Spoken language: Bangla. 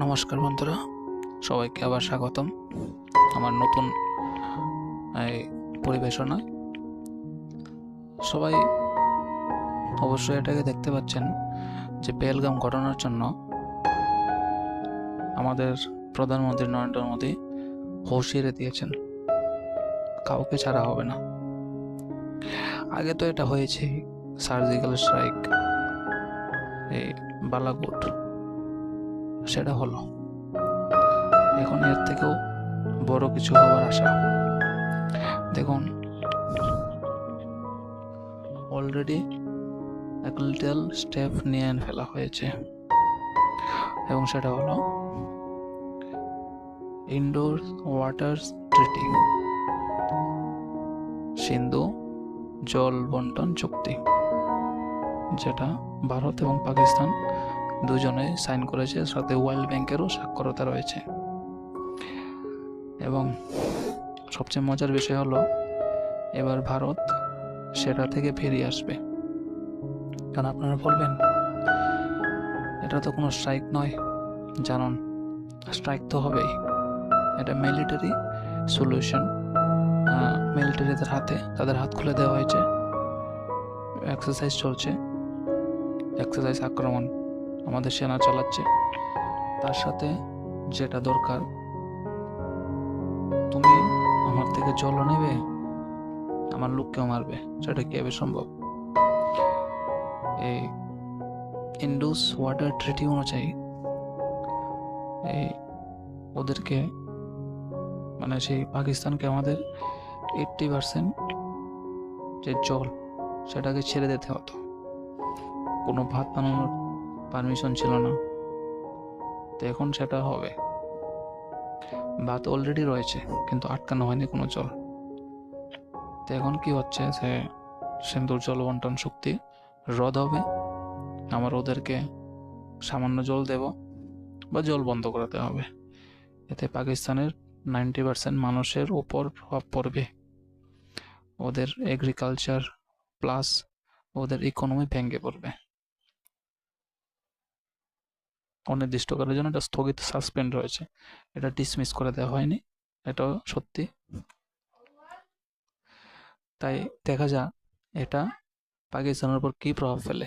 নমস্কার বন্ধুরা, সবাইকে আবার স্বাগতম আমার নতুন এই পরিবেশনায়। সবাই অবশ্যই এটাকে দেখতে পাচ্ছেন যে পেহেলগাম ঘটনার জন্য আমাদের প্রধানমন্ত্রী নরেন্দ্র মোদী হুঁশিয়ারি দিয়েছেন, কাউকে ছাড়া হবে না। আগে তো এটা হয়েছে, সার্জিক্যাল স্ট্রাইক, এই বালাকোট, সেটা হলো। এখন এর থেকেও বড় কিছু হওয়ার আশা। দেখুন, অলরেডি এক লিটল স্টেপ নিয়ে ফেলা হয়েছে, এবং সেটা হলো ইন্ডোর ওয়াটার ট্রিটি, সিন্ধু জল বন্টন চুক্তি, যেটা ভারত এবং পাকিস্তান দুজনে সাইন করেছে, সাথে ওয়ার্ল্ড ব্যাংকেরও স্বাক্ষরতা রয়েছে। এবং সবচেয়ে মজার বিষয় হলো, এবার ভারত সেটা থেকে ফিরিয়ে আসবে। কারণ আপনারা বলবেন, এটা তো কোনো স্ট্রাইক নয়। জানুন, স্ট্রাইক তো হবেই। এটা মিলিটারি সলিউশন, মিলিটারিদের হাতে, তাদের হাত খুলে দেওয়া হয়েছে। এক্সারসাইজ চলছে, এক্সারসাইজ আক্রমণ আমাদের সেনা চালাচ্ছে। তার সাথে যেটা দরকার, তুমি আমার থেকে জলও নেবে, আমার লোককেও মারবে, সেটা কিভাবে সম্ভব? এই ইন্ডোস ওয়াটার ট্রিটি অনুযায়ী এই ওদেরকে, মানে সেই পাকিস্তানকে আমাদের 80% যে জল, সেটাকে ছেড়ে দিতে হতো। কোনো ভাত বানানোর পারমিশন ছিল না, তো এখন সেটা হবে। ভাত অলরেডি রয়েছে, কিন্তু আটকানো হয়নি কোনো জল। তো এখন কি হচ্ছে, যে সিন্ধুর জল বন্টন চুক্তি রদ হবে, আমার ওদেরকে সামান্য জল দেব বা জল বন্ধ করাতে হবে। এতে পাকিস্তানের 90% মানুষের উপর প্রভাব পড়বে। ওদের এগ্রিকালচার প্লাস ওদের ইকোনমি ভেঙে পড়বে। অনির্দিষ্টকালের জন্য এটা স্থগিত, সাসপেন্ড রয়েছে, এটা ডিসমিস করে দেওয়া হয়নি, এটাও সত্যি। তাই দেখা যাক এটা পাকিস্তানের উপর কী প্রভাব ফেলে।